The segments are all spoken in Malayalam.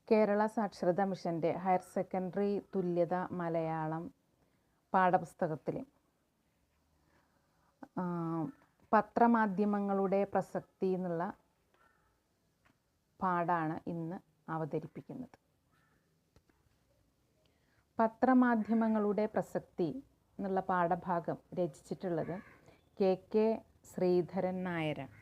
കേരള സാക്ഷരതാ മിഷൻ്റെ ഹയർ സെക്കൻഡറി തുല്യത മലയാളം പാഠപുസ്തകത്തിൽ പത്രമാധ്യമങ്ങളുടെ പ്രസക്തി എന്നുള്ള പാഠാണ് ഇന്ന് അവതരിപ്പിക്കുന്നത്. പത്രമാധ്യമങ്ങളുടെ പ്രസക്തി എന്നുള്ള പാഠഭാഗം രചിച്ചിട്ടുള്ളത് കെ ശ്രീധരൻ നായരാണ്.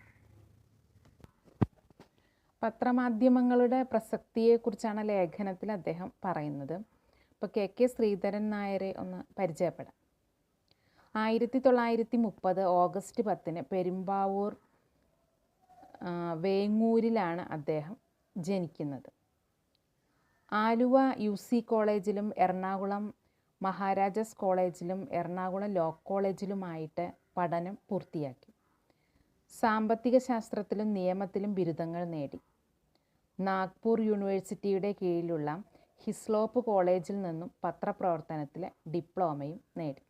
പത്രമാധ്യമങ്ങളുടെ പ്രസക്തിയെക്കുറിച്ചാണ് ലേഖനത്തിൽ അദ്ദേഹം പറയുന്നത്. അപ്പോൾ കെ ശ്രീധരൻ നായരെ ഒന്ന് പരിചയപ്പെടാം. 1930 ഓഗസ്റ്റ് 10 പെരുമ്പാവൂർ വേങ്ങൂരിലാണ് അദ്ദേഹം ജനിക്കുന്നത്. ആലുവ UC കോളേജിലും എറണാകുളം മഹാരാജാസ് കോളേജിലും എറണാകുളം ലോ കോളേജിലുമായിട്ട് പഠനം പൂർത്തിയാക്കി. സാമ്പത്തിക ശാസ്ത്രത്തിലും നിയമത്തിലും ബിരുദങ്ങൾ നേടി. നാഗ്പൂർ യൂണിവേഴ്സിറ്റിയുടെ കീഴിലുള്ള ഹിസ്ലോപ്പ് കോളേജിൽ നിന്നും പത്രപ്രവർത്തനത്തിലെ ഡിപ്ലോമയും നേടി.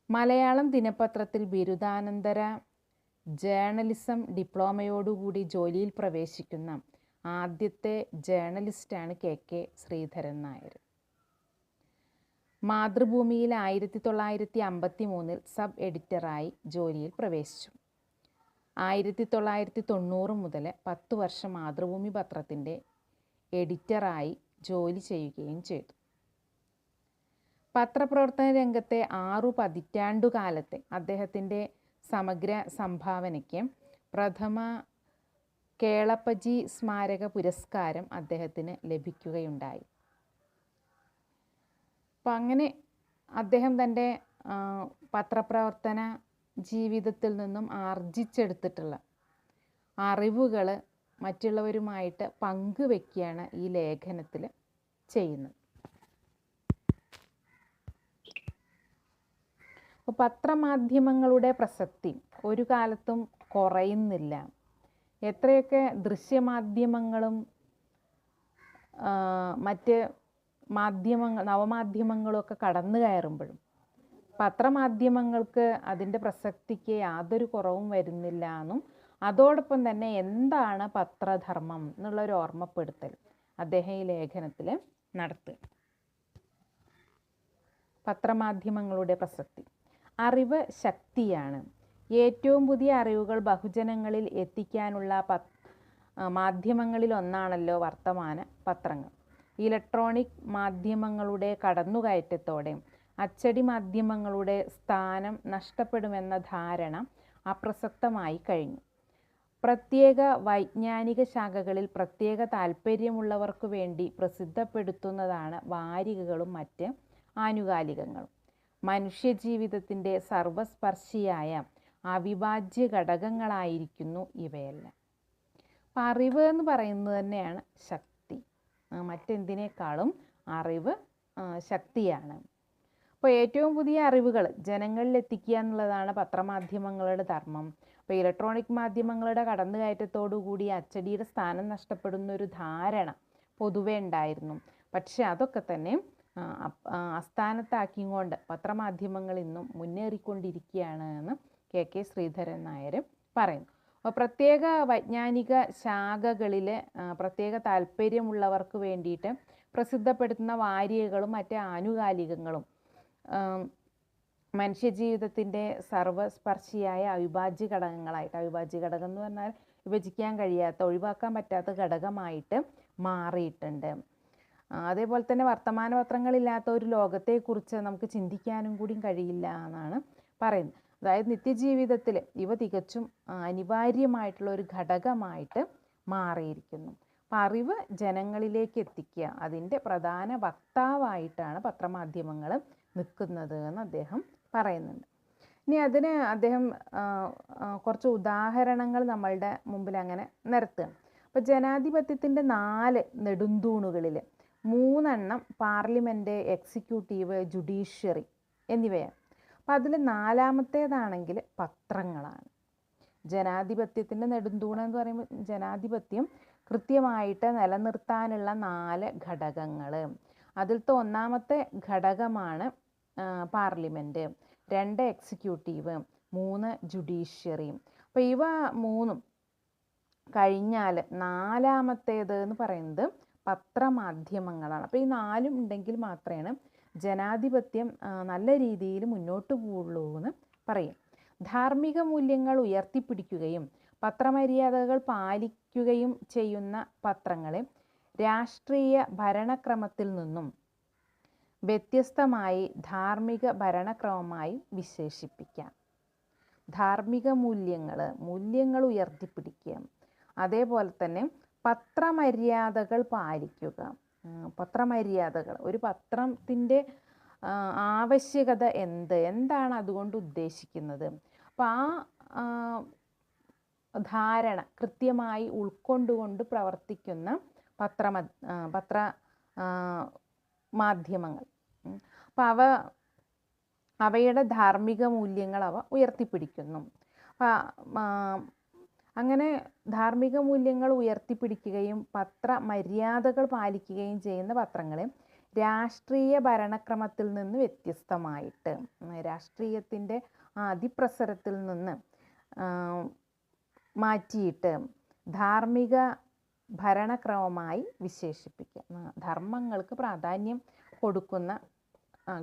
മലയാളം ദിനപത്രത്തിൽ ബിരുദാനന്തര ജേർണലിസം ഡിപ്ലോമയോടുകൂടി ജോലിയിൽ പ്രവേശിക്കുന്ന ആദ്യത്തെ ജേർണലിസ്റ്റാണ് കെ ശ്രീധരൻ നായർ. മാതൃഭൂമിയിൽ 1953 സബ് എഡിറ്ററായി ജോലിയിൽ പ്രവേശിച്ചു. 1990 മുതൽ 10 വർഷം മാതൃഭൂമി പത്രത്തിൻ്റെ എഡിറ്ററായി ജോലി ചെയ്യുകയും ചെയ്തു. പത്രപ്രവർത്തന രംഗത്തെ 6 പതിറ്റാണ്ടുകാലത്തെ അദ്ദേഹത്തിൻ്റെ സമഗ്ര സംഭാവനയ്ക്ക് പ്രഥമ കേളപ്പജി സ്മാരക പുരസ്കാരം അദ്ദേഹത്തിന് ലഭിക്കുകയുണ്ടായി. അപ്പം അങ്ങനെ അദ്ദേഹം തൻ്റെ പത്രപ്രവർത്തന ജീവിതത്തിൽ നിന്നും ആർജിച്ചെടുത്തിട്ടുള്ള അറിവുകൾ മറ്റുള്ളവരുമായിട്ട് പങ്കുവെക്കുകയാണ് ഈ ലേഖനത്തിൽ ചെയ്യുന്നത്. അപ്പോൾ പത്രമാധ്യമങ്ങളുടെ പ്രസക്തി ഒരു കാലത്തും കുറയുന്നില്ല. എത്രയൊക്കെ ദൃശ്യമാധ്യമങ്ങളും മറ്റ് നവമാധ്യമങ്ങളും ഒക്കെ കടന്നു കയറുമ്പോഴും പത്രമാധ്യമങ്ങൾക്ക് അതിൻ്റെ പ്രസക്തിക്ക് യാതൊരു കുറവും വരുന്നില്ല എന്നും അതോടൊപ്പം തന്നെ എന്താണ് പത്രധർമ്മം എന്നുള്ളൊരു ഓർമ്മപ്പെടുത്തൽ അദ്ദേഹം ഈ ലേഖനത്തിൽ നടത്തുക. പത്രമാധ്യമങ്ങളുടെ പ്രസക്തി. അറിവ് ശക്തിയാണ്. ഏറ്റവും പുതിയ അറിവുകൾ ബഹുജനങ്ങളിൽ എത്തിക്കാനുള്ള മാധ്യമങ്ങളിൽ ഒന്നാണല്ലോ വർത്തമാന പത്രങ്ങൾ. ഇലക്ട്രോണിക് മാധ്യമങ്ങളുടെ കടന്നുകയറ്റത്തോടെ അച്ചടി മാധ്യമങ്ങളുടെ സ്ഥാനം നഷ്ടപ്പെടുമെന്ന ധാരണ അപ്രസക്തമായി കഴിഞ്ഞു. പ്രത്യേക വൈജ്ഞാനിക ശാഖകളിൽ പ്രത്യേക താൽപ്പര്യമുള്ളവർക്കു വേണ്ടി പ്രസിദ്ധപ്പെടുത്തുന്നതാണ് വാരികകളും മറ്റ് ആനുകാലികങ്ങളും. മനുഷ്യജീവിതത്തിൻ്റെ സർവസ്പർശിയായ അവിഭാജ്യ ഘടകങ്ങളായിരിക്കുന്നു ഇവയെല്ലാം. അപ്പം അറിവ് എന്ന് പറയുന്നത് തന്നെയാണ് ശക്തി. മറ്റെന്തിനേക്കാളും അറിവ് ശക്തിയാണ്. അപ്പോൾ ഏറ്റവും പുതിയ അറിവുകൾ ജനങ്ങളിൽ എത്തിക്കുക എന്നുള്ളതാണ് പത്രമാധ്യമങ്ങളുടെ ധർമ്മം. അപ്പോൾ ഇലക്ട്രോണിക് മാധ്യമങ്ങളുടെ കടന്നുകയറ്റത്തോടുകൂടി അച്ചടിയുടെ സ്ഥാനം നഷ്ടപ്പെടുന്ന ഒരു ധാരണ പൊതുവെ ഉണ്ടായിരുന്നു. പക്ഷെ അതൊക്കെ തന്നെ അസ്ഥാനത്താക്കിക്കൊണ്ട് പത്രമാധ്യമങ്ങൾ ഇന്നും മുന്നേറിക്കൊണ്ടിരിക്കുകയാണ് എന്ന് കെ ശ്രീധരൻ നായർ പറയുന്നു. അപ്പോൾ പ്രത്യേക വൈജ്ഞാനിക ശാഖകളിൽ പ്രത്യേക താല്പര്യമുള്ളവർക്ക് വേണ്ടിയിട്ട് പ്രസിദ്ധപ്പെടുത്തുന്ന വാരികകളും മറ്റ് ആനുകാലികങ്ങളും മനുഷ്യജീവിതത്തിൻ്റെ സർവസ്പർശിയായ അവിഭാജ്യ ഘടകങ്ങളായിട്ട്, അവിഭാജ്യ ഘടകം എന്ന് പറഞ്ഞാൽ വിഭജിക്കാൻ കഴിയാത്ത, ഒഴിവാക്കാൻ പറ്റാത്ത ഘടകമായിട്ട് മാറിയിട്ടുണ്ട്. അതേപോലെ തന്നെ വർത്തമാന പത്രങ്ങളില്ലാത്ത ഒരു ലോകത്തെക്കുറിച്ച് നമുക്ക് ചിന്തിക്കാനും കൂടി കഴിയില്ല എന്നാണ് പറയുന്നത്. അതായത് നിത്യജീവിതത്തിൽ ഇവ തികച്ചും അനിവാര്യമായിട്ടുള്ള ഒരു ഘടകമായിട്ട് മാറിയിരിക്കുന്നു. അപ്പം അറിവ് ജനങ്ങളിലേക്ക് എത്തിക്കുക, അതിൻ്റെ പ്രധാന വക്താവായിട്ടാണ് പത്രമാധ്യമങ്ങൾ നിൽക്കുന്നത് എന്ന് അദ്ദേഹം പറയുന്നുണ്ട്. ഇനി അതിന് അദ്ദേഹം കുറച്ച് ഉദാഹരണങ്ങൾ നമ്മളുടെ മുമ്പിൽ അങ്ങനെ നിരത്തുകയാണ്. അപ്പോൾ ജനാധിപത്യത്തിൻ്റെ 4 നെടുന്തൂണുകളിൽ 3 എണ്ണം പാർലമെൻറ്റ്, എക്സിക്യൂട്ടീവ്, ജുഡീഷ്യറി എന്നിവയാണ്. അപ്പോൾ അതിൽ 4ാമത്തേതാണെങ്കിൽ പത്രങ്ങളാണ്. ജനാധിപത്യത്തിൻ്റെ നെടുന്തൂണെന്ന് പറയുമ്പോൾ ജനാധിപത്യം കൃത്യമായിട്ട് നിലനിർത്താനുള്ള 4 ഘടകങ്ങൾ. അതിലത്തെ 1ാമത്തെ ഘടകമാണ് പാർലമെൻറ്റ്, 2 എക്സിക്യൂട്ടീവ്, 3 ജുഡീഷ്യറി. അപ്പോൾ ഇവ 3 കഴിഞ്ഞാൽ നാലാമത്തേത് എന്ന് പറയുന്നത് പത്രമാധ്യമങ്ങളാണ്. അപ്പോൾ ഈ നാലും ഉണ്ടെങ്കിൽ മാത്രമേ ജനാധിപത്യം നല്ല രീതിയിൽ മുന്നോട്ട് പോവുള്ളൂ എന്ന് പറയും. ധാർമ്മിക മൂല്യങ്ങൾ ഉയർത്തിപ്പിടിക്കുകയും പത്രമര്യാദകൾ പാലിക്കുകയും ചെയ്യുന്ന പത്രങ്ങളെ രാഷ്ട്രീയ ഭരണക്രമത്തിൽ നിന്നും വ്യത്യസ്തമായി ധാർമ്മിക ഭരണക്രമമായി വിശേഷിപ്പിക്കാം. ധാർമ്മിക മൂല്യങ്ങൾ ഉയർത്തിപ്പിടിക്കുക, അതേപോലെ തന്നെ പത്രമര്യാദകൾ പാലിക്കുക. പത്രമര്യാദകൾ, ഒരു പത്രത്തിൻ്റെ ആവശ്യകത എന്താണ് അതുകൊണ്ട് ഉദ്ദേശിക്കുന്നത്, അപ്പോൾ ആ ധാരണ കൃത്യമായി ഉൾക്കൊണ്ടുകൊണ്ട് പ്രവർത്തിക്കുന്ന പത്ര മാധ്യമങ്ങൾ. അപ്പോൾ അവയുടെ ധാർമ്മിക മൂല്യങ്ങൾ അവ ഉയർത്തിപ്പിടിക്കുന്നു. അങ്ങനെ ധാർമ്മിക മൂല്യങ്ങൾ ഉയർത്തിപ്പിടിക്കുകയും പത്രമര്യാദകൾ പാലിക്കുകയും ചെയ്യുന്ന പത്രങ്ങളെ രാഷ്ട്രീയ ഭരണക്രമത്തിൽ നിന്ന് വ്യത്യസ്തമായിട്ട്, രാഷ്ട്രീയത്തിൻ്റെ അതിപ്രസരത്തിൽ നിന്ന് മാറ്റിയിട്ട് ധാർമ്മിക ഭരണക്രമമായി വിശേഷിപ്പിക്കാം. ധർമ്മങ്ങൾക്ക് പ്രാധാന്യം കൊടുക്കുന്ന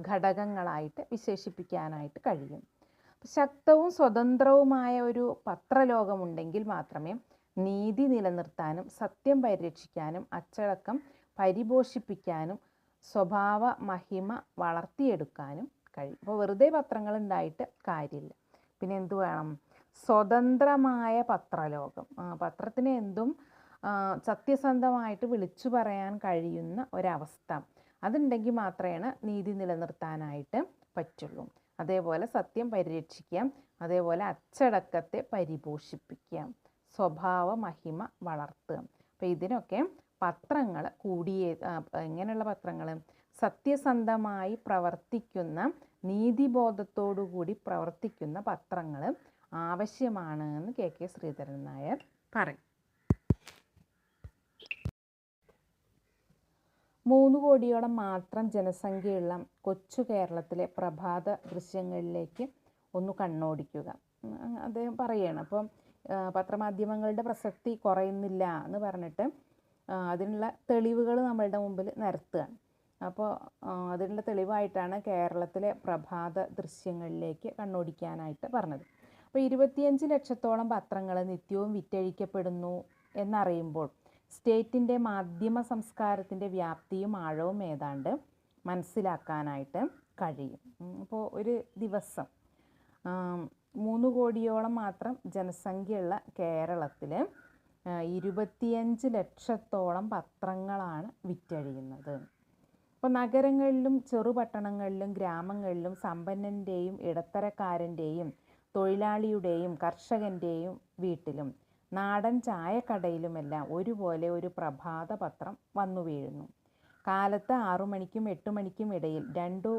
ഘടകങ്ങളായിട്ട് വിശേഷിപ്പിക്കാനായിട്ട് കഴിയും. ശക്തവും സ്വതന്ത്രവുമായ ഒരു പത്രലോകമുണ്ടെങ്കിൽ മാത്രമേ നീതി നിലനിർത്താനും സത്യം പരിരക്ഷിക്കാനും അച്ചടക്കം പരിപോഷിപ്പിക്കാനും സ്വഭാവ മഹിമ വളർത്തിയെടുക്കാനും കഴിയും. അപ്പോൾ വെറുതെ പത്രങ്ങൾ ഉണ്ടായിട്ട് കാര്യമില്ല. പിന്നെ എന്തു വേണം? സ്വതന്ത്രമായ പത്രലോകം. പത്രത്തിന് എന്തും സത്യസന്ധമായിട്ട് വിളിച്ചു പറയാൻ കഴിയുന്ന ഒരവസ്ഥ, അതുണ്ടെങ്കിൽ മാത്രമേ നീതി നിലനിർത്താനായിട്ട് പറ്റുള്ളൂ. അതേപോലെ സത്യം പരിരക്ഷിക്കാം, അതേപോലെ അച്ചടക്കത്തെ പരിപോഷിപ്പിക്കാം, സ്വഭാവ മഹിമ വളർത്തുക. അപ്പോൾ ഇതിനൊക്കെ പത്രങ്ങൾ എങ്ങനെയുള്ള പത്രങ്ങൾ? സത്യസന്ധമായി പ്രവർത്തിക്കുന്ന, നീതിബോധത്തോടു കൂടി പ്രവർത്തിക്കുന്ന പത്രങ്ങൾ ആവശ്യമാണ് എന്ന് കെ ശ്രീധരൻ നായർ പറയും. 3 കോടിയോളം മാത്രം ജനസംഖ്യയുള്ള കൊച്ചു കേരളത്തിലെ പ്രഭാത ദൃശ്യങ്ങളിലേക്ക് ഒന്ന് കണ്ണോടിക്കുക. അദ്ദേഹം പറയുകയാണ്. അപ്പം പത്രമാധ്യമങ്ങളുടെ പ്രസക്തി കുറയുന്നില്ല എന്ന് പറഞ്ഞിട്ട് അതിനുള്ള തെളിവുകൾ നമ്മളുടെ മുമ്പിൽ നിരത്തുകയാണ്. അപ്പോൾ അതിനുള്ള തെളിവായിട്ടാണ് കേരളത്തിലെ പ്രഭാത ദൃശ്യങ്ങളിലേക്ക് കണ്ണോടിക്കാനായിട്ട് പറഞ്ഞത്. അപ്പോൾ 25 ലക്ഷത്തോളം പത്രങ്ങൾ നിത്യവും വിറ്റഴിക്കപ്പെടുന്നു എന്നറിയുമ്പോൾ സ്റ്റേറ്റിൻ്റെ മാധ്യമ സംസ്കാരത്തിൻ്റെ വ്യാപ്തിയും ആഴവും ഏതാണ്ട് മനസ്സിലാക്കാനായിട്ട് കഴിയും. അപ്പോൾ ഒരു ദിവസം 3 കോടിയോളം മാത്രം ജനസംഖ്യയുള്ള കേരളത്തിൽ 25 ലക്ഷത്തോളം പത്രങ്ങളാണ് വിറ്റഴിയുന്നത്. അപ്പോൾ നഗരങ്ങളിലും ചെറുപട്ടണങ്ങളിലും ഗ്രാമങ്ങളിലും സമ്പന്നൻ്റെയും ഇടത്തരക്കാരൻ്റെയും തൊഴിലാളിയുടെയും കർഷകൻ്റെയും വീട്ടിലും നാടൻ ചായക്കടയിലുമെല്ലാം ഒരുപോലെ ഒരു പ്രഭാത പത്രം വന്നു വീഴുന്നു. കാലത്ത് 6 മണിക്കും 8 മണിക്കും ഇടയിൽ 2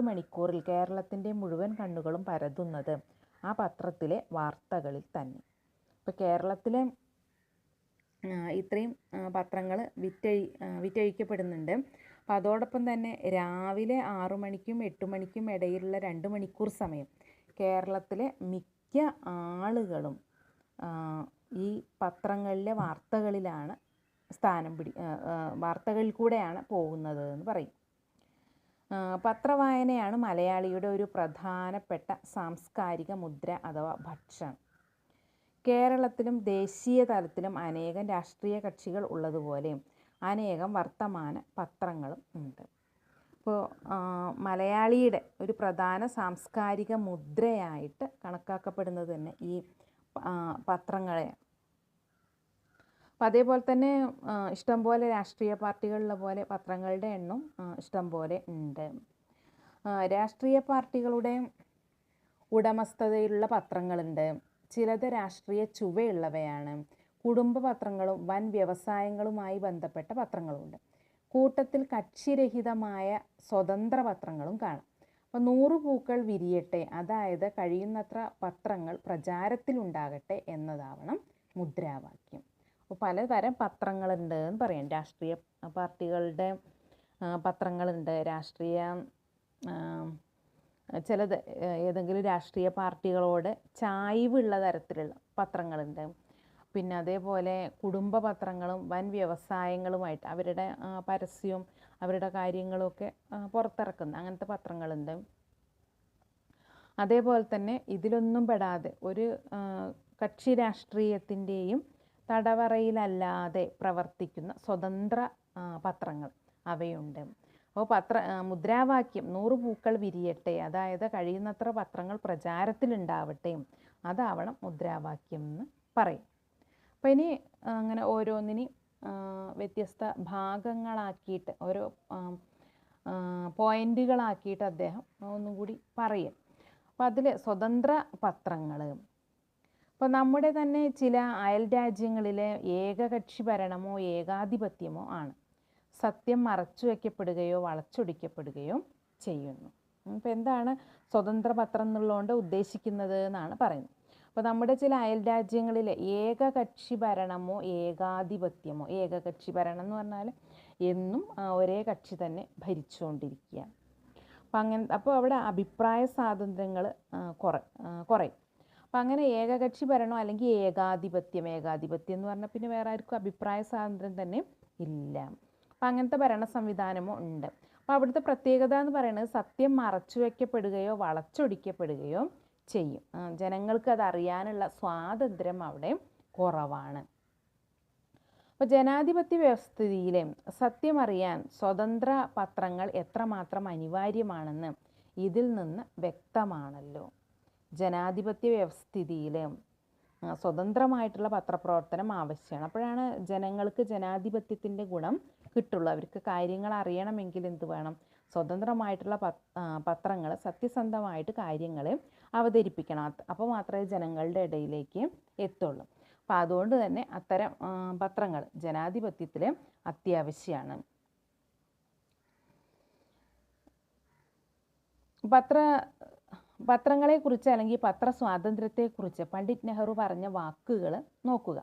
മണിക്കൂറിൽ കേരളത്തിൻ്റെ മുഴുവൻ കണ്ണുകളും പരതുന്നത് ആ പത്രത്തിലെ വാർത്തകളിൽ തന്നെ. ഇപ്പോൾ കേരളത്തിലെ ഇത്രയും പത്രങ്ങൾ വിറ്റഴിക്കപ്പെടുന്നുണ്ട്. അപ്പോൾ അതോടൊപ്പം തന്നെ രാവിലെ 6 മണിക്കും 8 മണിക്കും ഇടയിലുള്ള 2 മണിക്കൂർ സമയം കേരളത്തിലെ മിക്ക ആളുകളും ഈ പത്രങ്ങളിലെ വാർത്തകളിലാണ് വാർത്തകളിൽ കൂടെയാണ് പോകുന്നത് എന്ന് പറയും. പത്രവായനയാണ് മലയാളിയുടെ ഒരു പ്രധാനപ്പെട്ട സാംസ്കാരിക മുദ്ര അഥവാ ഭക്ഷണം. കേരളത്തിലും ദേശീയ തലത്തിലും അനേകം രാഷ്ട്രീയ കക്ഷികൾ ഉള്ളതുപോലെ അനേകം വർത്തമാന പത്രങ്ങളും ഉണ്ട്. ഇപ്പോൾ മലയാളിയുടെ ഒരു പ്രധാന സാംസ്കാരിക മുദ്രയായിട്ട് കണക്കാക്കപ്പെടുന്നത് തന്നെ ഈ പത്രങ്ങളെ. അപ്പം അതേപോലെ തന്നെ ഇഷ്ടംപോലെ രാഷ്ട്രീയ പാർട്ടികളുള്ള പോലെ പത്രങ്ങളുടെ എണ്ണം ഇഷ്ടംപോലെ ഉണ്ട്. രാഷ്ട്രീയ പാർട്ടികളുടെ ഉടമസ്ഥതയിലുള്ള പത്രങ്ങളുണ്ട്. ചിലത് രാഷ്ട്രീയ ചുവയുള്ളവയാണ്. കുടുംബ പത്രങ്ങളും വൻ വ്യവസായങ്ങളുമായി ബന്ധപ്പെട്ട പത്രങ്ങളുമുണ്ട്. കൂട്ടത്തിൽ കക്ഷിരഹിതമായ സ്വതന്ത്ര പത്രങ്ങളും കാണാം. അപ്പോൾ 100 പൂക്കൾ വിരിയട്ടെ, അതായത് കഴിയുന്നത്ര പത്രങ്ങൾ പ്രചാരത്തിലുണ്ടാകട്ടെ എന്നതാവണം മുദ്രാവാക്യം. അപ്പോൾ പലതരം പത്രങ്ങളുണ്ട് എന്ന് പറയാം. രാഷ്ട്രീയ പാർട്ടികളുടെ പത്രങ്ങളുണ്ട്, ചിലത് ഏതെങ്കിലും രാഷ്ട്രീയ പാർട്ടികളോട് ചായ്വുള്ള തരത്തിലുള്ള പത്രങ്ങളുണ്ട്. പിന്നെ അതേപോലെ കുടുംബ പത്രങ്ങളും വൻ വ്യവസായങ്ങളുമായിട്ട് അവരുടെ പരസ്യവും അവരുടെ കാര്യങ്ങളുമൊക്കെ പുറത്തിറക്കുന്ന അങ്ങനത്തെ പത്രങ്ങളുണ്ട്. അതേപോലെ തന്നെ ഇതിലൊന്നും പെടാതെ ഒരു കക്ഷി രാഷ്ട്രീയത്തിൻ്റെയും തടവറയിലല്ലാതെ പ്രവർത്തിക്കുന്ന സ്വതന്ത്ര പത്രങ്ങൾ അവയുണ്ട്. അപ്പോൾ മുദ്രാവാക്യം 100 പൂക്കൾ വിരിയട്ടെ, അതായത് കഴിയുന്നത്ര പത്രങ്ങൾ പ്രചാരത്തിലുണ്ടാവട്ടെ, അതാവണം മുദ്രാവാക്യം എന്ന് പറയും. അപ്പോൾ ഇനി അങ്ങനെ ഓരോന്നിനും വ്യത്യസ്ത ഭാഗങ്ങളാക്കിയിട്ട് ഓരോ പോയിന്റുകളാക്കിയിട്ട് അദ്ദേഹം ഒന്നും കൂടി പറയും. അപ്പോൾ അതിൽ സ്വതന്ത്ര പത്രങ്ങൾ, ഇപ്പോൾ നമ്മുടെ തന്നെ ചില അയൽ രാജ്യങ്ങളിലെ ഏകകക്ഷി ഭരണമോ ഏകാധിപത്യമോ ആണ്. സത്യം മറച്ചു വയ്ക്കപ്പെടുകയോ വളച്ചൊടിക്കപ്പെടുകയോ ചെയ്യുന്നു. അപ്പോൾ എന്താണ് സ്വതന്ത്ര പത്രം എന്നുള്ളതുകൊണ്ട് ഉദ്ദേശിക്കുന്നത് എന്നാണ് പറയുന്നത്. അപ്പോൾ നമ്മുടെ ചില അയൽ രാജ്യങ്ങളിൽ ഏകകക്ഷി ഭരണമോ ഏകാധിപത്യമോ, ഏകകക്ഷി ഭരണം എന്ന് പറഞ്ഞാൽ എന്നും ഒരേ കക്ഷി തന്നെ ഭരിച്ചുകൊണ്ടിരിക്കുക. അപ്പോൾ അവിടെ അഭിപ്രായ സ്വാതന്ത്ര്യങ്ങൾ കുറയും. അപ്പം അങ്ങനെ ഏകകക്ഷി ഭരണോ അല്ലെങ്കിൽ ഏകാധിപത്യം എന്ന് പറഞ്ഞാൽ പിന്നെ വേറെ ആർക്കും അഭിപ്രായ സ്വാതന്ത്ര്യം തന്നെ ഇല്ല. അപ്പം അങ്ങനത്തെ ഭരണ സംവിധാനമോ ഉണ്ട്. അപ്പോൾ അവിടുത്തെ പ്രത്യേകത എന്ന് പറയുന്നത് സത്യം മറച്ചു വയ്ക്കപ്പെടുകയോ വളച്ചൊടിക്കപ്പെടുകയോ ചെയ്യും. ജനങ്ങൾക്ക് അത് അറിയാനുള്ള സ്വാതന്ത്ര്യം അവിടെ കുറവാണ്. അപ്പോൾ ജനാധിപത്യ വ്യവസ്ഥിതിയിലെ സത്യമറിയാൻ സ്വതന്ത്ര പത്രങ്ങൾ എത്രമാത്രം അനിവാര്യമാണെന്ന് ഇതിൽ നിന്ന് വ്യക്തമാണല്ലോ. ജനാധിപത്യ വ്യവസ്ഥിതിയിൽ സ്വതന്ത്രമായിട്ടുള്ള പത്രപ്രവർത്തനം ആവശ്യമാണ്. അപ്പോഴാണ് ജനങ്ങൾക്ക് ജനാധിപത്യത്തിൻ്റെ ഗുണം കിട്ടുള്ളൂ. അവർക്ക് കാര്യങ്ങൾ അറിയണമെങ്കിൽ എന്ത് വേണം? സ്വതന്ത്രമായിട്ടുള്ള പത്രങ്ങൾ സത്യസന്ധമായിട്ട് കാര്യങ്ങൾ അവതരിപ്പിക്കണം. അപ്പോൾ മാത്രമേ ജനങ്ങളുടെ ഇടയിലേക്ക് എത്തുള്ളൂ. അപ്പോൾ അതുകൊണ്ട് തന്നെ അത്തരം പത്രങ്ങൾ ജനാധിപത്യത്തിൽ അത്യാവശ്യമാണ്. പത്രങ്ങളെക്കുറിച്ച് അല്ലെങ്കിൽ പത്രസ്വാതന്ത്ര്യത്തെക്കുറിച്ച് പണ്ഡിറ്റ് നെഹ്റു പറഞ്ഞ വാക്കുകൾ നോക്കുക.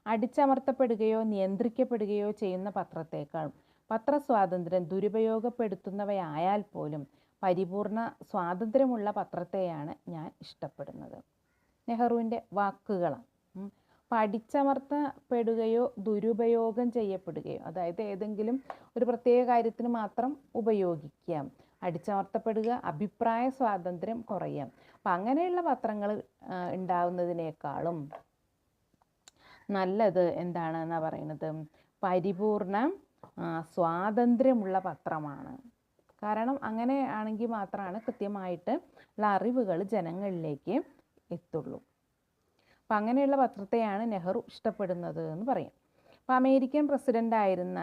അടിച്ചമർത്തപ്പെടുകയോ നിയന്ത്രിക്കപ്പെടുകയോ ചെയ്യുന്ന പത്രത്തേക്കാൾ പത്രസ്വാതന്ത്ര്യം ദുരുപയോഗപ്പെടുത്തുന്നവയായാൽ പോലും പരിപൂർണ സ്വാതന്ത്ര്യമുള്ള പത്രത്തെയാണ് ഞാൻ ഇഷ്ടപ്പെടുന്നത്. നെഹ്റുവിൻ്റെ വാക്കുകളാണ്. അപ്പോൾ അടിച്ചമർത്തപ്പെടുകയോ ദുരുപയോഗം ചെയ്യപ്പെടുകയോ, അതായത് ഏതെങ്കിലും ഒരു പ്രത്യേക കാര്യത്തിന് മാത്രം ഉപയോഗിക്കാം. അടിച്ചമർത്തപ്പെടുക, അഭിപ്രായ സ്വാതന്ത്ര്യം കുറയാം. അപ്പം അങ്ങനെയുള്ള പത്രങ്ങൾ ഉണ്ടാവുന്നതിനേക്കാളും നല്ലത് എന്താണെന്നാ പറയുന്നത്? പരിപൂർണ സ്വാതന്ത്ര്യമുള്ള പത്രമാണ്. കാരണം അങ്ങനെ ആണെങ്കിൽ മാത്രമാണ് കൃത്യമായിട്ട് ഉള്ള അറിവുകൾ ജനങ്ങളിലേക്ക് എത്തുള്ളൂ. അപ്പം അങ്ങനെയുള്ള പത്രത്തെയാണ് നെഹ്റു ഇഷ്ടപ്പെടുന്നത് എന്ന് പറയാം. അപ്പോൾ അമേരിക്കൻ പ്രസിഡൻ്റായിരുന്ന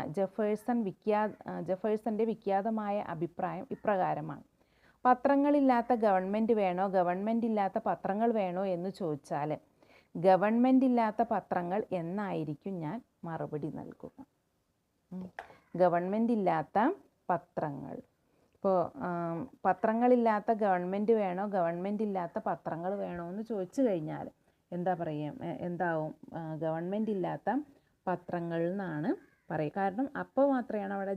ജെഫേഴ്സൻ്റെ വിഖ്യാതമായ അഭിപ്രായം ഇപ്രകാരമാണ്: പത്രങ്ങളില്ലാത്ത ഗവൺമെൻറ് വേണോ, ഗവൺമെൻറ് ഇല്ലാത്ത പത്രങ്ങൾ വേണോ എന്ന് ചോദിച്ചാൽ ഗവൺമെൻറ് ഇല്ലാത്ത പത്രങ്ങൾ എന്നായിരിക്കും ഞാൻ മറുപടി നൽകുക. ഗവൺമെൻറ് ഇല്ലാത്ത പത്രങ്ങൾ. ഇപ്പോൾ പത്രങ്ങളില്ലാത്ത ഗവൺമെൻറ് വേണോ, ഗവൺമെൻറ് ഇല്ലാത്ത പത്രങ്ങൾ വേണോ എന്ന് ചോദിച്ചു കഴിഞ്ഞാൽ എന്താവും? ഗവൺമെൻറ് ഇല്ലാത്ത പത്രങ്ങൾ എന്നാണ് പറയുക. കാരണം അപ്പോൾ മാത്രമാണ് അവിടെ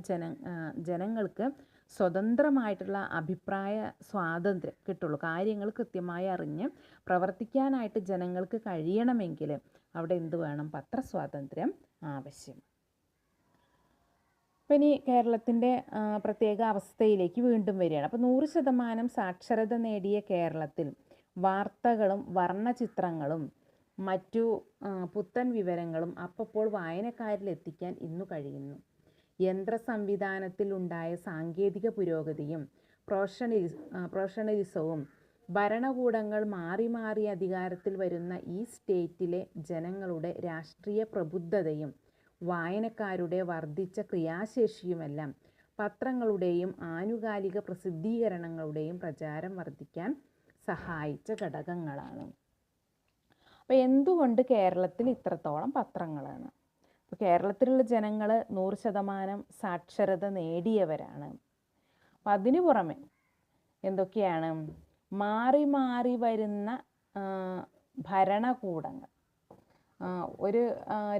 ജനങ്ങൾക്ക് സ്വതന്ത്രമായിട്ടുള്ള അഭിപ്രായ സ്വാതന്ത്ര്യം കിട്ടുള്ളൂ. കാര്യങ്ങൾ കൃത്യമായി അറിഞ്ഞ് പ്രവർത്തിക്കാനായിട്ട് ജനങ്ങൾക്ക് കഴിയണമെങ്കിൽ അവിടെ എന്ത് വേണം? പത്രസ്വാതന്ത്ര്യം ആവശ്യം. അപ്പം ഇനി കേരളത്തിൻ്റെ പ്രത്യേക അവസ്ഥയിലേക്ക് വീണ്ടും വരികയാണ്. അപ്പോൾ 100% സാക്ഷരത നേടിയ കേരളത്തിൽ വാർത്തകളും വർണ്ണചിത്രങ്ങളും മറ്റു പുത്തൻ വിവരങ്ങളും അപ്പോൾ വായനക്കാരിൽ എത്തിക്കാൻ ഇന്നു കഴിയുന്നു. യന്ത്ര സംവിധാനത്തിൽ ഉണ്ടായ സാങ്കേതിക പുരോഗതിയും പ്രൊഫഷണലിസവും ഭരണകൂടങ്ങൾ മാറി മാറി അധികാരത്തിൽ വരുന്ന ഈ സ്റ്റേറ്റിലെ ജനങ്ങളുടെ രാഷ്ട്രീയ പ്രബുദ്ധതയും വായനക്കാരുടെ വർദ്ധിച്ച ക്രിയാശേഷിയുമെല്ലാം പത്രങ്ങളുടെയും ആനുകാലിക പ്രസിദ്ധീകരണങ്ങളുടെയും പ്രചാരം വർദ്ധിക്കാൻ സഹായിച്ച ഘടകങ്ങളാണ്. അപ്പോൾ എന്തുകൊണ്ട് കേരളത്തിൽ ഇത്രത്തോളം പത്രങ്ങളാണ്? അപ്പോൾ കേരളത്തിലുള്ള ജനങ്ങൾ 100% സാക്ഷരത നേടിയവരാണ്. അപ്പം അതിനു പുറമെ എന്തൊക്കെയാണ്? മാറി മാറി വരുന്ന ഭരണകൂടങ്ങൾ. ഒരു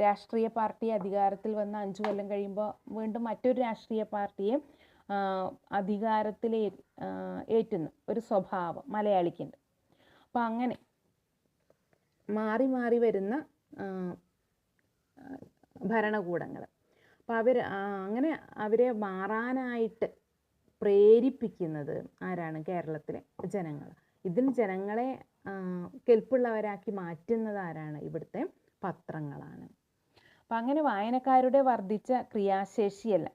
രാഷ്ട്രീയ പാർട്ടി അധികാരത്തിൽ വന്ന് 5 കൊല്ലം കഴിയുമ്പോൾ വീണ്ടും മറ്റൊരു രാഷ്ട്രീയ പാർട്ടിയെ അധികാരത്തിൽ ഏറ്റുന്ന ഒരു സ്വഭാവം മലയാളിക്കുണ്ട്. അപ്പം അങ്ങനെ മാറി മാറി വരുന്ന ഭരണകൂടങ്ങൾ. അപ്പോൾ അങ്ങനെ അവരെ മാറാനായിട്ട് പ്രേരിപ്പിക്കുന്നത് ആരാണ്? കേരളത്തിലെ ജനങ്ങൾ. ഇതിൽ ജനങ്ങളെ കെൽപ്പുള്ളവരാക്കി മാറ്റുന്നത് ആരാണ്? ഇവിടുത്തെ പത്രങ്ങളാണ്. അപ്പം അങ്ങനെ വായനക്കാരുടെ വർദ്ധിച്ച ക്രിയാശേഷിയല്ല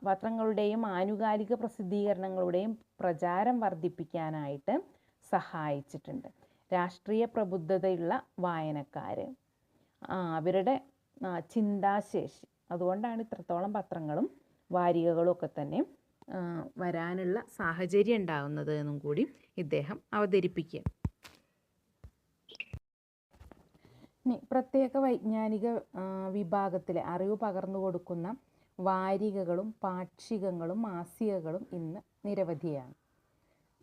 പത്രങ്ങളുടെയും ആനുകാലിക പ്രസിദ്ധീകരണങ്ങളുടെയും പ്രചാരം വർദ്ധിപ്പിക്കാനായിട്ട് സഹായിച്ചിട്ടുണ്ട്. രാഷ്ട്രീയ പ്രബുദ്ധതയുള്ള വായനക്കാർ, അവരുടെ ചിന്താശേഷി, അതുകൊണ്ടാണ് ഇത്രത്തോളം പത്രങ്ങളും വാരികകളും ഒക്കെ തന്നെ വരാനുള്ള സാഹചര്യം ഉണ്ടാകുന്നത് എന്നും കൂടി ഇദ്ദേഹം അവതരിപ്പിക്കുക. ഇനി പ്രത്യേക വൈജ്ഞാനിക വിഭാഗത്തിലെ അറിവ് പകർന്നു കൊടുക്കുന്ന വാരികകളും പാക്ഷികങ്ങളും മാസികകളും ഇന്ന് നിരവധിയാണ്.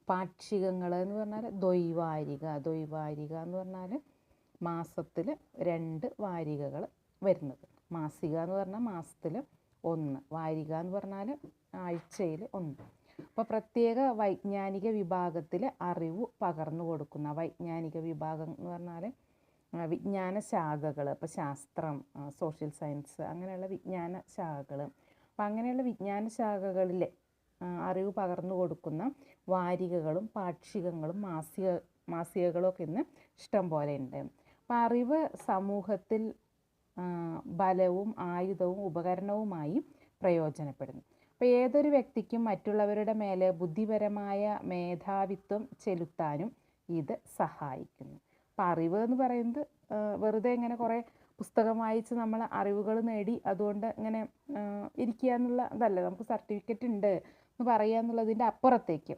പാക്ഷികങ്ങൾ എന്ന് പറഞ്ഞാൽ ദ്വൈവാരിക എന്ന് പറഞ്ഞാൽ മാസത്തിൽ 2 വാരികകൾ വരുന്നത്. മാസിക എന്ന് പറഞ്ഞാൽ മാസത്തിൽ 1, വാരിക എന്ന് പറഞ്ഞാൽ ആഴ്ചയിൽ 1. അപ്പോൾ പ്രത്യേക വൈജ്ഞാനിക വിഭാഗത്തിൽ അറിവ് പകർന്നു കൊടുക്കുന്ന വൈജ്ഞാനിക വിഭാഗം എന്ന് പറഞ്ഞാൽ വിജ്ഞാന ശാഖകൾ, ഇപ്പോൾ ശാസ്ത്രം, സോഷ്യൽ സയൻസ്, അങ്ങനെയുള്ള വിജ്ഞാന ശാഖകൾ. അപ്പോൾ അങ്ങനെയുള്ള വിജ്ഞാന ശാഖകളിൽ അറിവ് പകർന്നു കൊടുക്കുന്ന വാരികകളും പാക്ഷികങ്ങളും മാസികകളും ഒക്കെ ഇന്ന് ഇഷ്ടം പോലെ ഉണ്ട്. അപ്പോൾ അറിവ് സമൂഹത്തിൽ ബലവും ആയുധവും ഉപകരണവുമായി പ്രയോജനപ്പെടുന്നു. അപ്പോൾ ഏതൊരു വ്യക്തിക്കും മറ്റുള്ളവരുടെ മേലെ ബുദ്ധിപരമായ മേധാവിത്വം ചെലുത്താനും ഇത് സഹായിക്കുന്നു. അപ്പോൾ അറിവ് എന്ന് പറയുന്നത് വെറുതെ ഇങ്ങനെ കുറേ പുസ്തകം വായിച്ച് നമ്മൾ അറിവുകൾ നേടി അതുകൊണ്ട് ഇങ്ങനെ ഇരിക്കുക എന്നുള്ള ഇതല്ല. നമുക്ക് സർട്ടിഫിക്കറ്റ് ഉണ്ട് എന്ന് പറയുക എന്നുള്ളതിൻ്റെ അപ്പുറത്തേക്ക്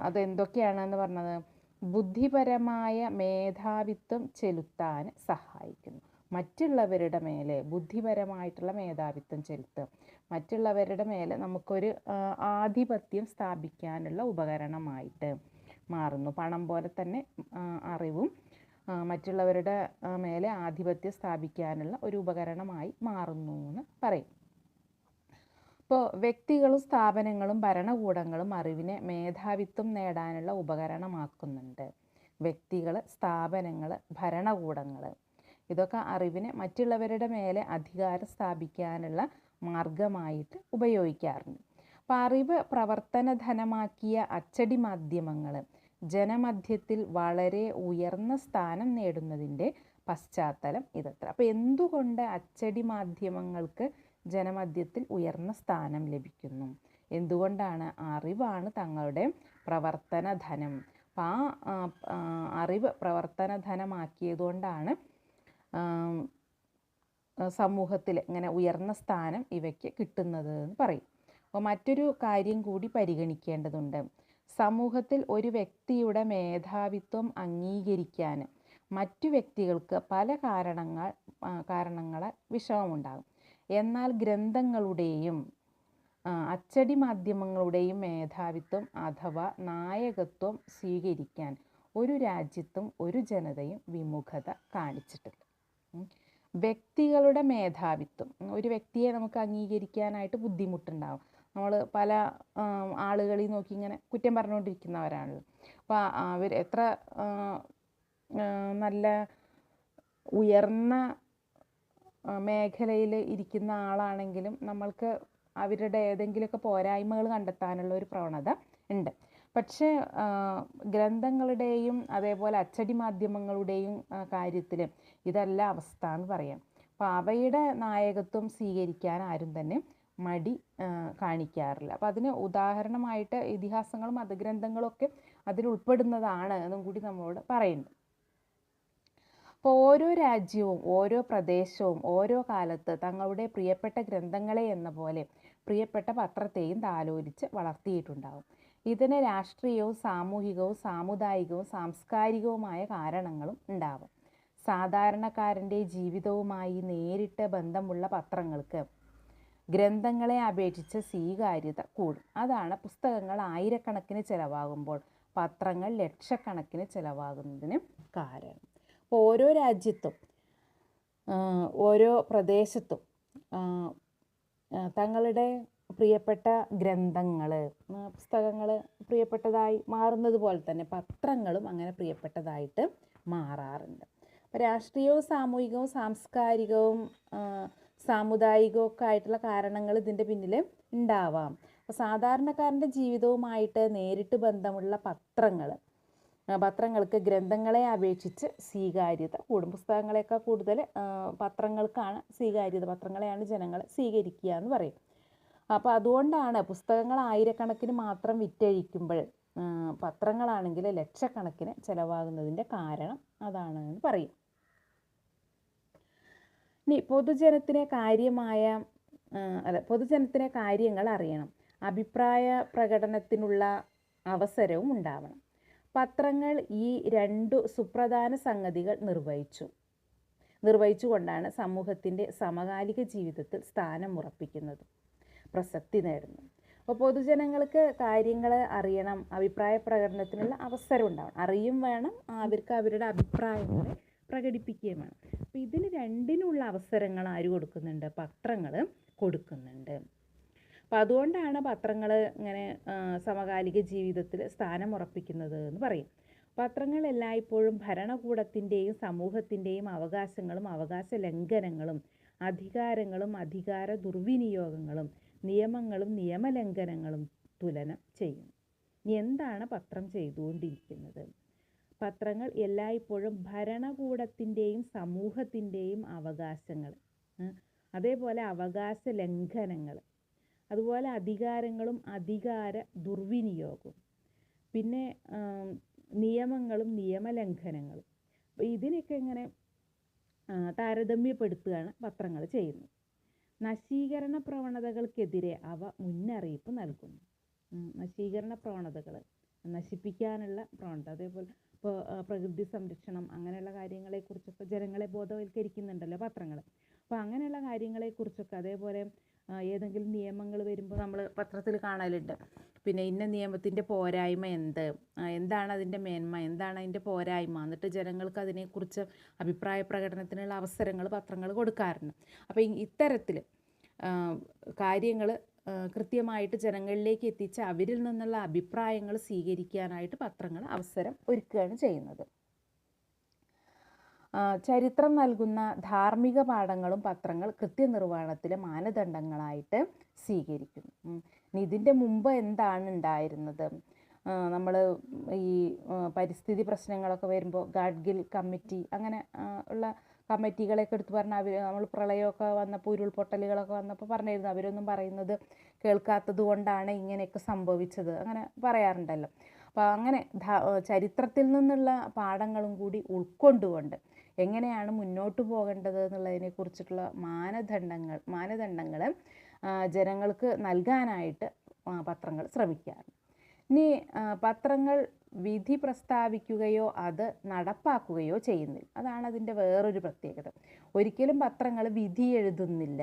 അതെന്തൊക്കെയാണെന്ന് പറഞ്ഞത്? ബുദ്ധിപരമായ മേധാവിത്വം ചെലുത്താൻ സഹായിക്കുന്നു. മറ്റുള്ളവരുടെ മേലെ ബുദ്ധിപരമായിട്ടുള്ള മേധാവിത്വം ചെലുത്തുക, മറ്റുള്ളവരുടെ മേലെ നമുക്കൊരു ആധിപത്യം സ്ഥാപിക്കാനുള്ള ഉപകരണമായിട്ട് മാറുന്നു. പണം പോലെ തന്നെ അറിവും മറ്റുള്ളവരുടെ മേലെ ആധിപത്യം സ്ഥാപിക്കാനുള്ള ഒരു ഉപകരണമായി മാറുന്നു എന്ന് പറയും. ഇപ്പോൾ വ്യക്തികളും സ്ഥാപനങ്ങളും ഭരണകൂടങ്ങളും അറിവിനെ മേധാവിത്വം നേടാനുള്ള ഉപകരണമാക്കുന്നുണ്ട്. വ്യക്തികൾ, സ്ഥാപനങ്ങൾ, ഭരണകൂടങ്ങൾ ഇതൊക്കെ അറിവിനെ മറ്റുള്ളവരുടെ മേലെ അധികാരം സ്ഥാപിക്കാനുള്ള മാർഗമായിട്ട് ഉപയോഗിക്കാറുണ്ട്. അപ്പോൾ അറിവ് പ്രവർത്തനധനമാക്കിയ അച്ചടി മാധ്യമങ്ങൾ ജനമധ്യത്തിൽ വളരെ ഉയർന്ന സ്ഥാനം നേടുന്നതിൻ്റെ പശ്ചാത്തലം ഇതത്ര. അപ്പോൾ എന്തുകൊണ്ട് അച്ചടി മാധ്യമങ്ങൾക്ക് ജനമധ്യത്തിൽ ഉയർന്ന സ്ഥാനം ലഭിക്കുന്നു? എന്തുകൊണ്ടാണ്? അറിവാണ് തങ്ങളുടെ പ്രവർത്തനധനം. അപ്പോൾ അറിവ് പ്രവർത്തനധനമാക്കിയതുകൊണ്ടാണ് സമൂഹത്തിൽ ഇങ്ങനെ ഉയർന്ന സ്ഥാനം ഇവയ്ക്ക് കിട്ടുന്നത് എന്ന് പറയും. അപ്പോൾ മറ്റൊരു കാര്യം കൂടി പരിഗണിക്കേണ്ടതുണ്ട്. സമൂഹത്തിൽ ഒരു വ്യക്തിയുടെ മേധാവിത്വം അംഗീകരിക്കാൻ മറ്റു വ്യക്തികൾക്ക് പല കാരണങ്ങളാൽ വിഷമമുണ്ടാകും. എന്നാൽ ഗ്രന്ഥങ്ങളുടെയും അച്ചടി മാധ്യമങ്ങളുടെയും മേധാവിത്വം അഥവാ നായകത്വം സ്വീകരിക്കാൻ ഒരു രാജ്യത്തും ഒരു ജനതയും വിമുഖത കാണിച്ചിട്ടില്ല. വ്യക്തികളുടെ മേധാവിത്വം, ഒരു വ്യക്തിയെ നമുക്ക് അംഗീകരിക്കാനായിട്ട് ബുദ്ധിമുട്ടുണ്ടാകും. നമ്മൾ പല ആളുകളിൽ നോക്കി ഇങ്ങനെ കുറ്റം പറഞ്ഞുകൊണ്ടിരിക്കുന്നവരാണല്ലോ. അപ്പോൾ അവർ എത്ര നല്ല ഉയർന്ന മേഖലയിൽ ഇരിക്കുന്ന ആളാണെങ്കിലും നമ്മൾക്ക് അവരുടെ ഏതെങ്കിലുമൊക്കെ പോരായ്മകൾ കണ്ടെത്താനുള്ള ഒരു പ്രവണത ഉണ്ട്. പക്ഷേ ഗ്രന്ഥങ്ങളുടെയും അതേപോലെ അച്ചടി മാധ്യമങ്ങളുടെയും കാര്യത്തിൽ ഇതല്ല അവസ്ഥ എന്ന് പറയാം. അപ്പോൾ അവയുടെ നായകത്വം സ്വീകരിക്കാൻ ആരും തന്നെ മടി കാണിക്കാറില്ല. അപ്പോൾ അതിന് ഉദാഹരണമായിട്ട് ഇതിഹാസങ്ങളും മതഗ്രന്ഥങ്ങളും ഒക്കെ അതിൽ ഉൾപ്പെടുന്നതാണ് എന്നും കൂടി നമ്മളോട് പറയുന്നുണ്ട്. അപ്പോൾ ഓരോ രാജ്യവും ഓരോ പ്രദേശവും ഓരോ കാലത്ത് തങ്ങളുടെ പ്രിയപ്പെട്ട ഗ്രന്ഥങ്ങളെ എന്ന പോലെ പ്രിയപ്പെട്ട പത്രത്തെയും താലോലിച്ച് വളർത്തിയിട്ടുണ്ടാകും. ഇതിന് രാഷ്ട്രീയവും സാമൂഹികവും സാമുദായികവും സാംസ്കാരികവുമായ കാരണങ്ങളും ഉണ്ടാവും. സാധാരണക്കാരൻ്റെ ജീവിതവുമായി നേരിട്ട് ബന്ധമുള്ള പത്രങ്ങൾക്ക് ഗ്രന്ഥങ്ങളെ അപേക്ഷിച്ച് സ്വീകാര്യത കൂടും. അതാണ് പുസ്തകങ്ങൾ ആയിരക്കണക്കിന് ചിലവാകുമ്പോൾ പത്രങ്ങൾ ലക്ഷക്കണക്കിന് ചിലവാകുന്നതിന് കാരണം. അപ്പോൾ ഓരോ രാജ്യത്തും ഓരോ പ്രദേശത്തും തങ്ങളുടെ പ്രിയപ്പെട്ട ഗ്രന്ഥങ്ങൾ, പുസ്തകങ്ങൾ പ്രിയപ്പെട്ടതായി മാറുന്നത് പോലെ തന്നെ പത്രങ്ങളും അങ്ങനെ പ്രിയപ്പെട്ടതായിട്ട് മാറാറുണ്ട്. രാഷ്ട്രീയവും സാമൂഹികവും സാംസ്കാരികവും സാമുദായികവും ഒക്കെ ആയിട്ടുള്ള കാരണങ്ങൾ ഇതിൻ്റെ പിന്നിൽ ഉണ്ടാവാം. അപ്പോൾ സാധാരണക്കാരൻ്റെ ജീവിതവുമായിട്ട് നേരിട്ട് ബന്ധമുള്ള പത്രങ്ങൾക്ക് ഗ്രന്ഥങ്ങളെ അപേക്ഷിച്ച് സ്വീകാര്യത കൂടും. പുസ്തകങ്ങളെക്കാൾ കൂടുതൽ പത്രങ്ങൾക്കാണ് സ്വീകാര്യത. പത്രങ്ങളെയാണ് ജനങ്ങൾ സ്വീകരിക്കുക എന്ന് പറയും. അപ്പോൾ അതുകൊണ്ടാണ് പുസ്തകങ്ങൾ ആയിരക്കണക്കിന് മാത്രം വിറ്റഴിക്കുമ്പോൾ പത്രങ്ങളാണെങ്കിൽ ലക്ഷക്കണക്കിന് ചിലവാകുന്നതിൻ്റെ കാരണം അതാണ് എന്ന് പറയും. ഇനി പൊതുജനത്തിനെ കാര്യങ്ങൾ അറിയണം. അഭിപ്രായ പ്രകടനത്തിനുള്ള അവസരവും ഉണ്ടാവണം. പത്രങ്ങൾ ഈ 2 സുപ്രധാന സംഗതികൾ നിർവഹിച്ചുകൊണ്ടാണ് സമൂഹത്തിൻ്റെ സമകാലിക ജീവിതത്തിൽ സ്ഥാനമുറപ്പിക്കുന്നത്, പ്രസക്തി നേടുന്നത്. അപ്പോൾ പൊതുജനങ്ങൾക്ക് കാര്യങ്ങൾ അറിയണം, അഭിപ്രായ പ്രകടനത്തിനുള്ള അവസരം ഉണ്ടാവണം, അറിയും വേണം, അവർക്ക് അവരുടെ അഭിപ്രായങ്ങളെ പ്രകടിപ്പിക്കുകയും വേണം. അപ്പോൾ ഇതിന് രണ്ടിനുള്ള അവസരങ്ങൾ ആര് കൊടുക്കുന്നുണ്ട്? പത്രങ്ങൾ കൊടുക്കുന്നുണ്ട്. അപ്പോൾ അതുകൊണ്ടാണ് പത്രങ്ങൾ ഇങ്ങനെ സമകാലിക ജീവിതത്തിൽ സ്ഥാനമുറപ്പിക്കുന്നത് എന്ന് പറയും. പത്രങ്ങൾ എല്ലായ്പ്പോഴും ഭരണകൂടത്തിൻ്റെയും സമൂഹത്തിൻ്റെയും അവകാശങ്ങളും അവകാശ ലംഘനങ്ങളും അധികാരങ്ങളും അധികാര ദുർവിനിയോഗങ്ങളും നിയമങ്ങളും നിയമലംഘനങ്ങളും തുലനം ചെയ്യും. എന്താണ് പത്രം ചെയ്തുകൊണ്ടിരിക്കുന്നത്? പത്രങ്ങൾ എല്ലായ്പ്പോഴും ഭരണകൂടത്തിൻ്റെയും സമൂഹത്തിൻ്റെയും അവകാശങ്ങൾ, അതേപോലെ അവകാശ ലംഘനങ്ങൾ, അതുപോലെ അധികാരങ്ങളും അധികാര ദുർവിനിയോഗവും, പിന്നെ നിയമങ്ങളും നിയമലംഘനങ്ങളും. അപ്പോൾ ഇതിനൊക്കെ ഇങ്ങനെ താരതമ്യപ്പെടുത്തുകയാണ് പത്രങ്ങൾ ചെയ്യുന്നത്. നശീകരണ പ്രവണതകൾക്കെതിരെ അവ മുന്നറിയിപ്പ് നൽകുന്നു. നശീകരണ പ്രവണതകൾ, നശിപ്പിക്കാനുള്ള പ്രവണത, അതേപോലെ ഇപ്പോൾ പ്രകൃതി സംരക്ഷണം അങ്ങനെയുള്ള കാര്യങ്ങളെക്കുറിച്ചൊക്കെ ജനങ്ങളെ ബോധവൽക്കരിക്കുന്നുണ്ടല്ലോ പത്രങ്ങൾ. അപ്പോൾ അങ്ങനെയുള്ള കാര്യങ്ങളെക്കുറിച്ചൊക്കെ, അതേപോലെ ഏതെങ്കിലും നിയമങ്ങൾ വരുമ്പോൾ നമ്മൾ പത്രത്തിൽ കാണലുണ്ട്, പിന്നെ ഇന്ന നിയമത്തിൻ്റെ പോരായ്മ എന്താണ് അതിൻ്റെ മേന്മ, എന്താണ് അതിൻ്റെ പോരായ്മ, എന്നിട്ട് ജനങ്ങൾക്ക് അതിനെക്കുറിച്ച് അഭിപ്രായ പ്രകടനത്തിനുള്ള അവസരങ്ങൾ പത്രങ്ങൾ കൊടുക്കാറുണ്ട്. അപ്പോൾ ഇത്തരത്തിൽ കാര്യങ്ങൾ കൃത്യമായിട്ട് ജനങ്ങളിലേക്ക് എത്തിച്ച് അവരിൽ നിന്നുള്ള അഭിപ്രായങ്ങൾ സ്വീകരിക്കാനായിട്ട് പത്രങ്ങൾ അവസരം ഒരുക്കുകയാണ് ചെയ്യുന്നത്. ചരിത്രം നൽകുന്ന ധാർമ്മിക പാഠങ്ങളും പത്രങ്ങൾ കൃത്യനിർവഹണത്തിലെ മാനദണ്ഡങ്ങളായിട്ട് സ്വീകരിക്കുന്നു. ഇതിൻ്റെ മുമ്പ് എന്താണ് ഉണ്ടായിരുന്നത്? നമ്മൾ ഈ പരിസ്ഥിതി പ്രശ്നങ്ങളൊക്കെ വരുമ്പോൾ ഗാഡ്ഗിൽ കമ്മിറ്റി അങ്ങനെ ഉള്ള കമ്മിറ്റികളൊക്കെ എടുത്ത് പറഞ്ഞാൽ നമ്മൾ പ്രളയമൊക്കെ വന്നപ്പോൾ ഉരുൾപൊട്ടലുകളൊക്കെ വന്നപ്പോൾ പറഞ്ഞിരുന്നു, അവരൊന്നും പറയുന്നത് കേൾക്കാത്തത് കൊണ്ടാണ് ഇങ്ങനെയൊക്കെ സംഭവിച്ചത്, അങ്ങനെ പറയാറുണ്ടല്ലോ. അപ്പോൾ അങ്ങനെ ചരിത്രത്തിൽ നിന്നുള്ള പാഠങ്ങളും കൂടി ഉൾക്കൊണ്ടുകൊണ്ട് എങ്ങനെയാണ് മുന്നോട്ട് പോകേണ്ടത് എന്നുള്ളതിനെക്കുറിച്ചിട്ടുള്ള മാനദണ്ഡങ്ങൾ ജനങ്ങൾക്ക് നൽകാനായിട്ട് പത്രങ്ങൾ ശ്രമിക്കാറുണ്ട്. ഇനി പത്രങ്ങൾ വിധി പ്രസ്താവിക്കുകയോ അത് നടപ്പാക്കുകയോ ചെയ്യുന്നില്ല. അതാണ് അതിൻ്റെ വേറൊരു പ്രത്യേകത. ഒരിക്കലും പത്രങ്ങൾ വിധി എഴുതുന്നില്ല.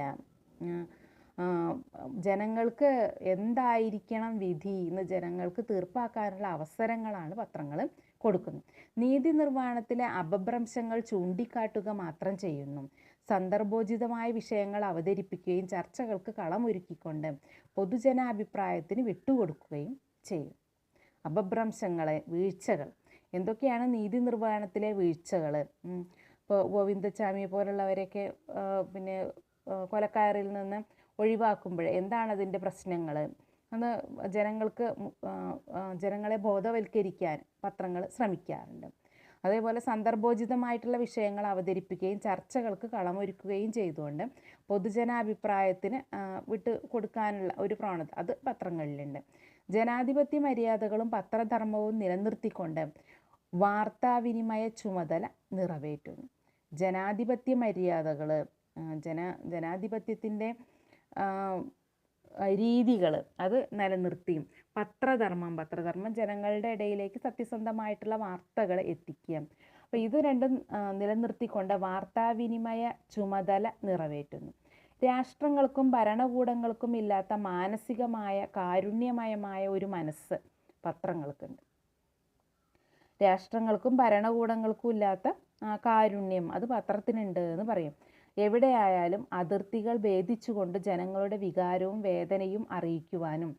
ജനങ്ങൾക്ക് എന്തായിരിക്കണം വിധി എന്ന് ജനങ്ങൾക്ക് തീർപ്പാക്കാനുള്ള അവസരങ്ങളാണ് പത്രങ്ങൾ കൊടുക്കുന്നത്. നീതി നിർവ്വഹണത്തിലെ അപഭ്രംശങ്ങൾ ചൂണ്ടിക്കാട്ടുക മാത്രം ചെയ്യുന്നു. സന്ദർഭോചിതമായ വിഷയങ്ങൾ അവതരിപ്പിക്കുകയും ചർച്ചകൾക്ക് കളമൊരുക്കിക്കൊണ്ട് പൊതുജനാഭിപ്രായത്തിന് വിട്ടുകൊടുക്കുകയും ചെയ്യും. അപഭ്രംശങ്ങളെ, വീഴ്ചകൾ എന്തൊക്കെയാണ് നീതി നിർവ്വഹണത്തിലെ വീഴ്ചകൾ? ഇപ്പോൾ ഗോവിന്ദച്ചാമിയെ പോലുള്ളവരെയൊക്കെ പിന്നെ കൊലക്കാരിൽ നിന്ന് ഒഴിവാക്കുമ്പോൾ എന്താണ് അതിൻ്റെ പ്രശ്നങ്ങൾ എന്ന് ജനങ്ങളെ ബോധവൽക്കരിക്കാൻ പത്രങ്ങൾ ശ്രമിക്കാറുണ്ട്. അതേപോലെ സന്ദർഭോചിതമായിട്ടുള്ള വിഷയങ്ങൾ അവതരിപ്പിക്കുകയും ചർച്ചകൾക്ക് കളമൊരുക്കുകയും ചെയ്തുകൊണ്ട് പൊതുജനാഭിപ്രായത്തിന് വിട്ട് കൊടുക്കാനുള്ള ഒരു പ്രവണത അത് പത്രങ്ങളിലുണ്ട്. ജനാധിപത്യ മര്യാദകളും പത്രധർമ്മവും നിലനിർത്തിക്കൊണ്ട് വാർത്താവിനിമയ ചുമതല നിറവേറ്റുന്നു. ജനാധിപത്യ മര്യാദകൾ, ജനാധിപത്യത്തിൻ്റെ രീതികൾ അത് നിലനിർത്തിയും പത്രധർമ്മം ജനങ്ങളുടെ ഇടയിലേക്ക് സത്യസന്ധമായിട്ടുള്ള വാർത്തകൾ എത്തിക്കുക. അപ്പോൾ ഇത് രണ്ടും നിലനിർത്തിക്കൊണ്ട് വാർത്താവിനിമയ ചുമതല നിറവേറ്റുന്നു. രാഷ്ട്രങ്ങൾക്കും ഭരണകൂടങ്ങൾക്കും ഇല്ലാത്ത മാനസികമായ കാരുണ്യമയമായ ഒരു മനസ്സ് പത്രങ്ങൾക്കുണ്ട്. രാഷ്ട്രങ്ങൾക്കും ഭരണകൂടങ്ങൾക്കും ഇല്ലാത്ത കാരുണ്യം അത് പത്രത്തിനുണ്ട് എന്ന് പറയും. എവിടെയായാലും അതിർത്തികൾ ഭേദിച്ചുകൊണ്ട് ജനങ്ങളുടെ വികാരവും വേദനയും അറിയിക്കുവാനും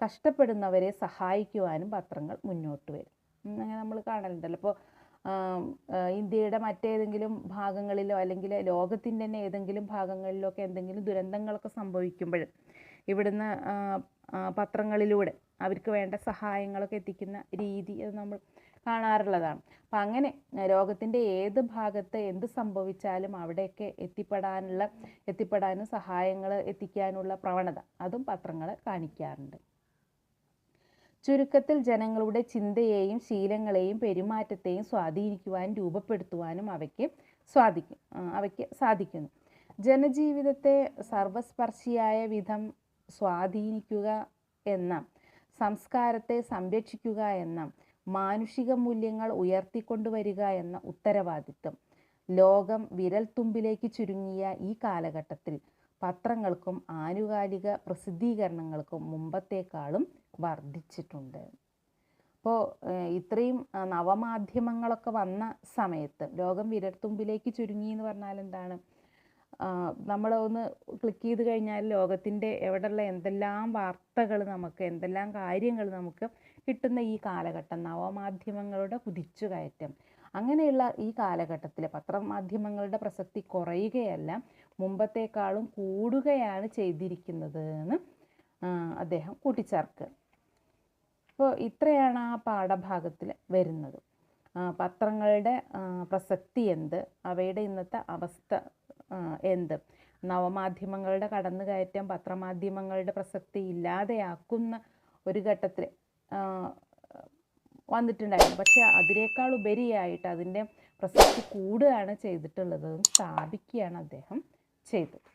കഷ്ടപ്പെടുന്നവരെ സഹായിക്കുവാനും പത്രങ്ങൾ മുന്നോട്ട് വരും. അങ്ങനെ നമ്മൾ കാണലുണ്ടല്ലോ. ഇപ്പോൾ ഇന്ത്യയുടെ മറ്റേതെങ്കിലും ഭാഗങ്ങളിലോ അല്ലെങ്കിൽ ലോകത്തിൻ്റെ തന്നെ ഏതെങ്കിലും ഭാഗങ്ങളിലോ ഒക്കെ എന്തെങ്കിലും ദുരന്തങ്ങളൊക്കെ സംഭവിക്കുമ്പോൾ ഇവിടുന്ന് പത്രങ്ങളിലൂടെ അവർക്ക് വേണ്ട സഹായങ്ങളൊക്കെ എത്തിക്കുന്ന രീതി അത് നമ്മൾ കാണാറുള്ളതാണ്. അപ്പം അങ്ങനെ ലോകത്തിൻ്റെ ഏത് ഭാഗത്ത് എന്ത് സംഭവിച്ചാലും അവിടെയൊക്കെ എത്തിപ്പെടാനും സഹായങ്ങൾ എത്തിക്കാനുള്ള പ്രവണത അതും പത്രങ്ങൾ കാണിക്കാറുണ്ട്. ചുരുക്കത്തിൽ ജനങ്ങളുടെ ചിന്തയെയും ശീലങ്ങളെയും പെരുമാറ്റത്തെയും സ്വാധീനിക്കുവാനും രൂപപ്പെടുത്തുവാനും അവയ്ക്ക് സാധിക്കുന്നു. ജനജീവിതത്തെ സർവസ്പർശിയായ വിധം സ്വാധീനിക്കുക എന്ന, സംസ്കാരത്തെ സംരക്ഷിക്കുക എന്ന, മാനുഷിക മൂല്യങ്ങൾ ഉയർത്തിക്കൊണ്ടുവരിക എന്ന ഉത്തരവാദിത്വം ലോകം വിരൽത്തുമ്പിലേക്ക് ചുരുങ്ങിയ ഈ കാലഘട്ടത്തിൽ പത്രങ്ങൾക്കും ആനുകാലിക പ്രസിദ്ധീകരണങ്ങൾക്കും മുമ്പത്തേക്കാളും വർദ്ധിച്ചിട്ടുണ്ട്. അപ്പോൾ ഇത്രയും നവമാധ്യമങ്ങളൊക്കെ വന്ന സമയത്ത് ലോകം വിരൽത്തുമ്പിലേക്ക് ചുരുങ്ങി എന്ന് പറഞ്ഞാൽ എന്താണ്? നമ്മൾ ഒന്ന് ക്ലിക്ക് ചെയ്ത് കഴിഞ്ഞാൽ ലോകത്തിൻ്റെ എവിടെയുള്ള എന്തെല്ലാം വാർത്തകൾ നമുക്ക്, എന്തെല്ലാം കാര്യങ്ങൾ നമുക്ക് കിട്ടുന്ന ഈ കാലഘട്ടം, നവമാധ്യമങ്ങളുടെ കുതിച്ചുകയറ്റം, അങ്ങനെയുള്ള ഈ കാലഘട്ടത്തിൽ പത്രമാധ്യമങ്ങളുടെ പ്രസക്തി കുറയുകയല്ല, മുമ്പത്തേക്കാളും കൂടുകയാണ് ചെയ്തിരിക്കുന്നത് എന്ന് അദ്ദേഹം കൂട്ടിച്ചേർക്കുക. അപ്പോൾ ഇത്രയാണ് ആ പാഠഭാഗത്തിൽ വരുന്നത്. പത്രങ്ങളുടെ പ്രസക്തി എന്ത്, അവയുടെ ഇന്നത്തെ അവസ്ഥ എന്ത്, നവമാധ്യമങ്ങളുടെ കടന്നുകയറ്റം പത്രമാധ്യമങ്ങളുടെ പ്രസക്തി ഇല്ലാതെയാക്കുന്ന ഒരു ഘട്ടത്തിൽ വന്നിട്ടുണ്ടായിരുന്നു. പക്ഷെ അതിനേക്കാൾ ഉപരിയായിട്ട് അതിൻ്റെ പ്രസക്തി കൂടുകയാണ് ചെയ്തിട്ടുള്ളത്, സ്ഥാപിക്കുകയാണ് അദ്ദേഹം ചെയ്തത്.